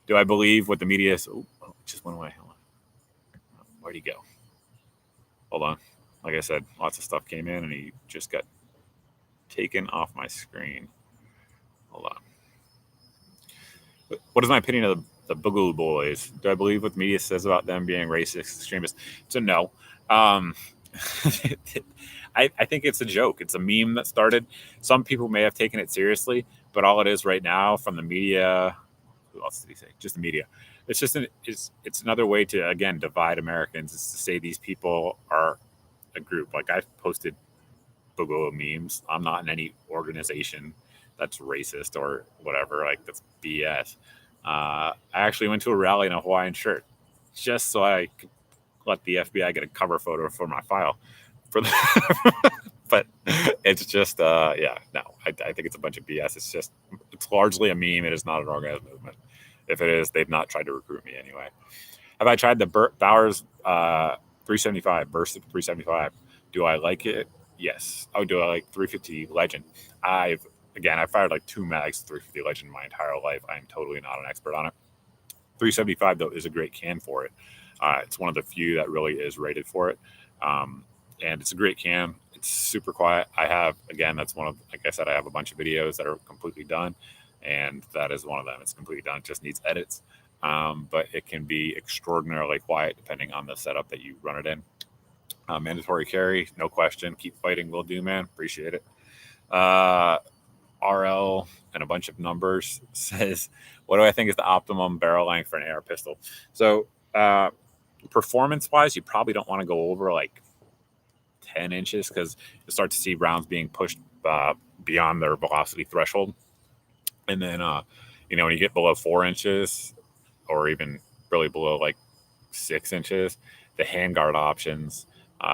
A: Do I believe what the media is?" Oh, just went away. Hold on. Where'd he go? Hold on. Like I said, lots of stuff came in, and he just got taken off my screen. Hold on. What is my opinion of the Boogaloo Boys? Do I believe what the media says about them being racist extremists? It's a no. I think it's a joke. It's a meme that started. Some people may have taken it seriously, but all it is right now from the media. Who else did he say? Just the media. It's just it's another way to, again, divide Americans. Is to say these people are a group. Like, I've posted Boogaloo memes. I'm not in any organization that's racist or whatever. Like, that's BS. I actually went to a rally in a Hawaiian shirt just so I could let the FBI get a cover photo for my file. But it's just, no. I think it's a bunch of BS. It's largely a meme. It is not an organized movement. If it is, they've not tried to recruit me anyway. Have I tried the Bowers 375, Burst 375? Do I like it? Yes. Oh, do I like 350 Legend? I've fired like 2 mags 350 Legend my entire life. I am totally not an expert on it. 375, though, is a great can for it. It's one of the few that really is rated for it. And it's a great can. It's super quiet. That's one of, like I said, I have a bunch of videos that are completely done, and that is one of them. It's completely done. It just needs edits. But it can be extraordinarily quiet depending on the setup that you run it in. Mandatory carry, no question. Keep fighting, will do, man. Appreciate it. RL and a bunch of numbers says, what do I think is the optimum barrel length for an AR pistol? So performance-wise, you probably don't want to go over like 10 inches because you start to see rounds being pushed beyond their velocity threshold. And then, when you get below 4 inches or even really below like 6 inches, the handguard options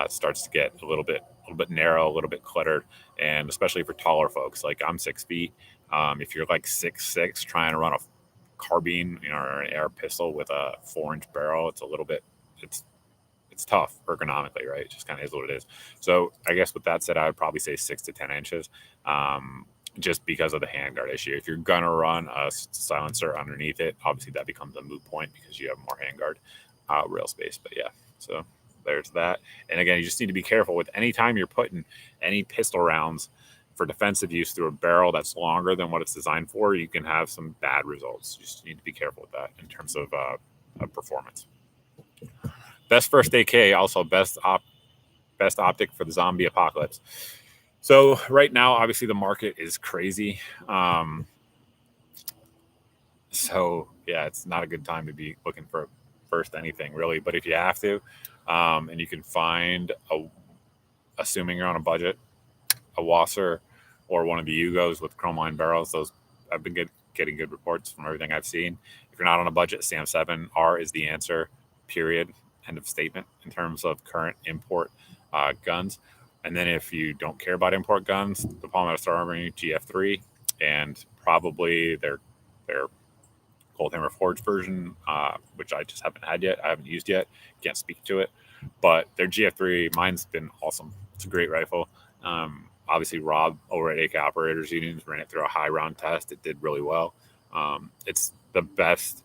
A: starts to get a little bit narrow, a little bit cluttered, and especially for taller folks. Like, I'm 6 feet. If you're like 6'6", trying to run a carbine, or an AR pistol with a 4-inch barrel, it's tough ergonomically, right? It just kind of is what it is. So I guess with that said, I would probably say 6 to 10 inches, just because of the handguard issue. If you're gonna run a silencer underneath it, obviously that becomes a moot point because you have more handguard rail space. But yeah, so there's that. And again, you just need to be careful with any time you're putting any pistol rounds for defensive use through a barrel that's longer than what it's designed for, you can have some bad results. You just need to be careful with that in terms of performance. Best first AK, also best optic for the zombie apocalypse. So right now, obviously the market is crazy. So yeah, it's not a good time to be looking for first anything really. But if you have to, and you can find assuming you're on a budget, a Wasser or one of the Yugos with chrome line barrels, those I've been getting good reports from everything I've seen. If you're not on a budget, SAM7R is the answer. Period. End of statement in terms of current import guns. And then if you don't care about import guns, the Palmetto Star Armory GF3 and probably their Cold Hammer Forge version, which I just haven't had yet. I haven't used yet. Can't speak to it. But their GF3, mine's been awesome. It's a great rifle. Obviously, Rob over at AK Operators Unions ran it through a high round test. It did really well. It's the best.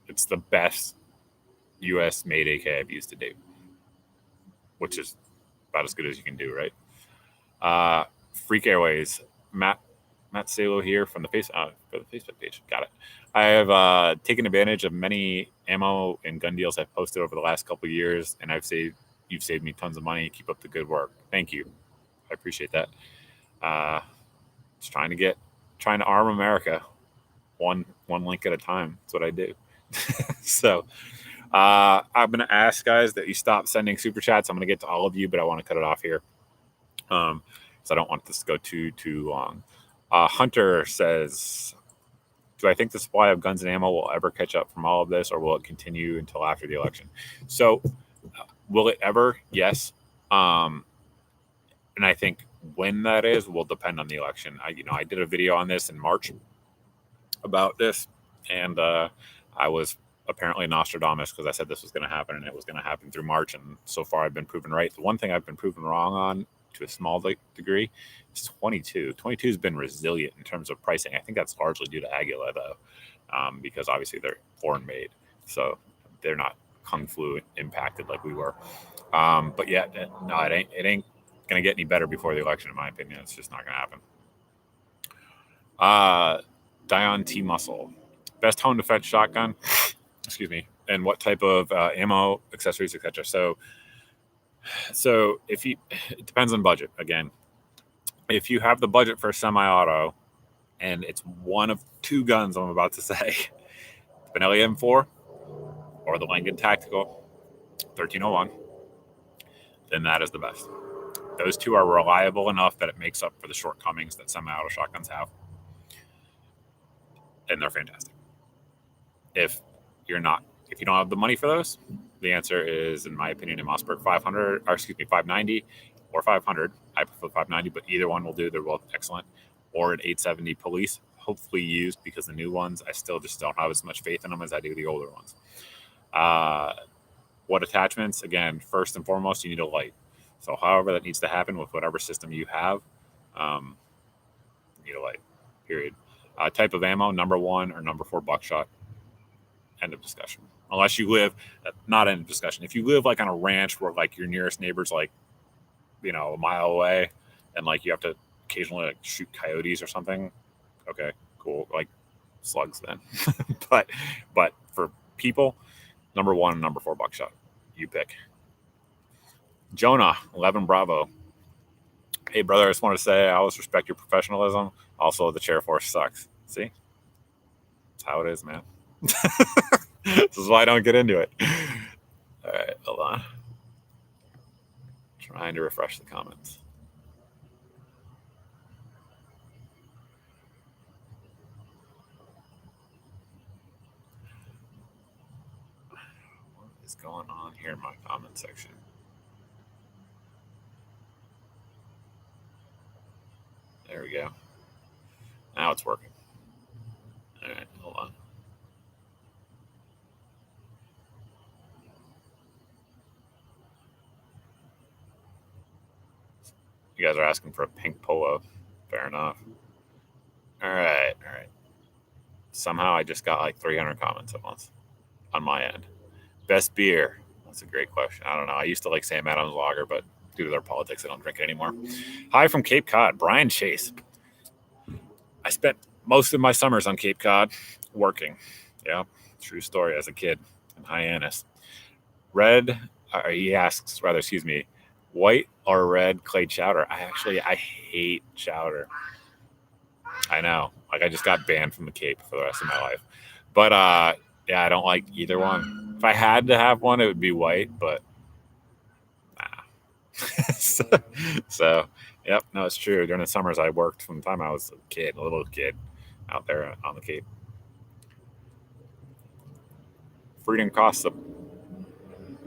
A: It's the best U.S. made AK I've used to date, which is about as good as you can do, right? Freak Airways, Matt Salo here from the Facebook page. Got it. I have taken advantage of many ammo and gun deals I've posted over the last couple of years, and you've saved me tons of money. Keep up the good work. Thank you. I appreciate that. Just trying to arm America, one link at a time. That's what I do. So I'm going to ask guys that you stop sending super chats. I'm going to get to all of you, but I want to cut it off here. So I don't want this to go too long. Hunter says, do I think the supply of guns and ammo will ever catch up from all of this, or will it continue until after the election? So will it ever? Yes. And I think when that is will depend on the election. I did a video on this in March about this, and I was apparently Nostradamus because I said this was going to happen, and it was going to happen through March, and so far I've been proven right. The one thing I've been proven wrong on to a small degree is 22. 22 has been resilient in terms of pricing. I think that's largely due to Aguila, though, because obviously they're foreign made, so they're not Kung Flu impacted like we were. But yeah, no, it ain't going to get any better before the election, in my opinion. It's just not going to happen. Dion T. Muscle. Best home defense shotgun, excuse me, and what type of ammo, accessories, etc. So it depends on budget. Again, if you have the budget for a semi-auto, and it's one of two guns I'm about to say, Benelli M4 or the Langan Tactical 1301, then that is the best. Those two are reliable enough that it makes up for the shortcomings that semi-auto shotguns have, and they're fantastic. If you don't have the money for those, the answer is, in my opinion, a Mossberg 590 or 500. I prefer 590, but either one will do. They're both excellent. Or an 870 Police, hopefully used, because the new ones, I still just don't have as much faith in them as I do the older ones. What attachments? Again, first and foremost, you need a light. So however that needs to happen with whatever system you have, you need a light, period. Type of ammo, number 1 or number 4 buckshot. End of discussion. Unless you live, not end of discussion. If you live like on a ranch where like your nearest neighbor's like, a mile away, and like you have to occasionally like shoot coyotes or something, okay, cool. Like slugs then. but for people, number 1 and number 4 buckshot. You pick. Jonah, 11 Bravo. Hey brother, I just want to say I always respect your professionalism. Also, the chair force sucks. See? That's how it is, man. This is why I don't get into it. All right, hold on. Trying to refresh the comments. What is going on here in my comment section? There we go. Now it's working. All right, hold on. You guys are asking for a pink polo. Fair enough. All right. Somehow I just got like 300 comments at once on my end. Best beer? That's a great question. I don't know. I used to like Sam Adams Lager, but due to their politics, I don't drink it anymore. Hi from Cape Cod, Brian Chase. I spent most of my summers on Cape Cod working. Yeah, true story as a kid in Hyannis. He asks, rather, excuse me, white or red clay chowder? I hate chowder. I know. Like, I just got banned from the Cape for the rest of my life. But, yeah, I don't like either one. If I had to have one, it would be white, but nah. so, yep, no, it's true. During the summers, I worked from the time I was a little kid out there on the Cape. Freedom costs a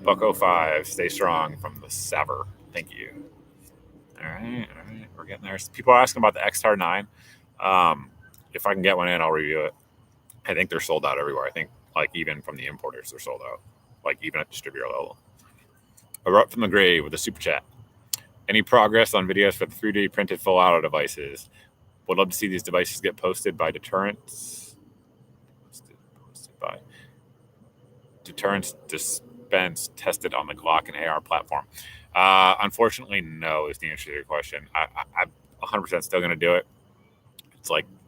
A: $1.05. Stay strong from the Sever. Thank you. All right. We're getting there. People are asking about the Xtar 9. If I can get one in, I'll review it. I think they're sold out everywhere. I think, like, even from the importers, they're sold out. Like, even at distributor level. Erupt from the grave with a super chat. Any progress on videos for the 3D printed full auto devices? Would love to see these devices get posted by Deterrence dispense tested on the Glock and AR platform. Unfortunately, no is the answer to your question. I'm 100% still going to do it.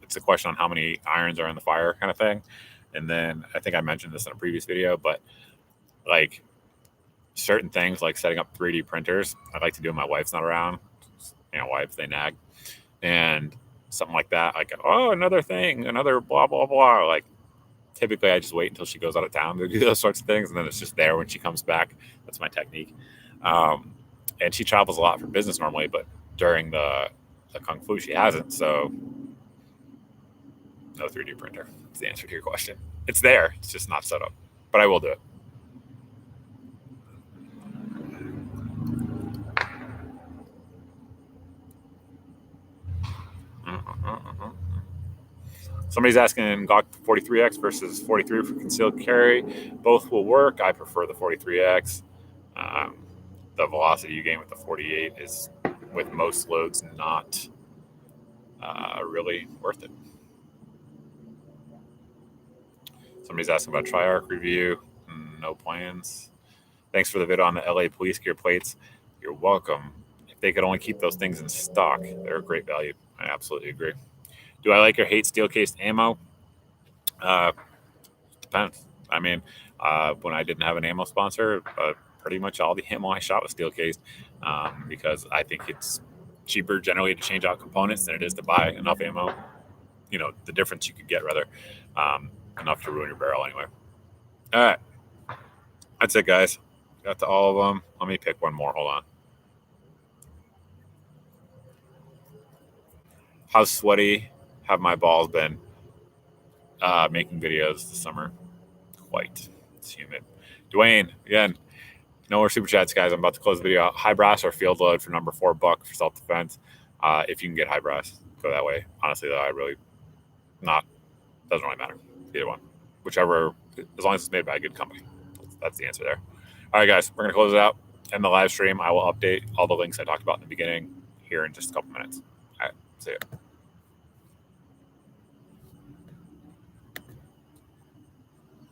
A: It's a question on how many irons are in the fire kind of thing. And then I think I mentioned this in a previous video, but like certain things like setting up 3D printers, I'd like to do when my wife's not around. Wives, they nag. And something like that, like, oh, another thing, another blah, blah, blah. Like, typically I just wait until she goes out of town to do those sorts of things. And then it's just there when she comes back. That's my technique. And she travels a lot for business normally, but during the Kung Fu, she hasn't. So no 3D printer. That's the answer to your question. It's there. It's just not set up. But I will do it. Somebody's asking Glock 43X versus 43 for concealed carry. Both will work. I prefer the 43X. The velocity you gain with the 48 is, with most loads, not really worth it. Somebody's asking about Tri-Arc review. No plans. Thanks for the video on the LA police gear plates. You're welcome. If they could only keep those things in stock, they're a great value. I absolutely agree. Do I like or hate steel-cased ammo? Depends. I mean, when I didn't have an ammo sponsor, pretty much all the ammo I shot was steel-cased because I think it's cheaper generally to change out components than it is to buy enough ammo. The difference you could get, rather, enough to ruin your barrel anyway. All right. That's it, guys. Got to all of them. Let me pick one more. Hold on. How sweaty have my balls been making videos this summer? Quite. It's humid. Dwayne, again, no more super chats, guys. I'm about to close the video out. High brass or field load for number $4 for self-defense. If you can get high brass, go that way. Honestly, though, doesn't really matter. Either one. Whichever, as long as it's made by a good company. That's the answer there. All right, guys, we're going to close it out. And the live stream, I will update all the links I talked about in the beginning here in just a couple minutes. All right, see you.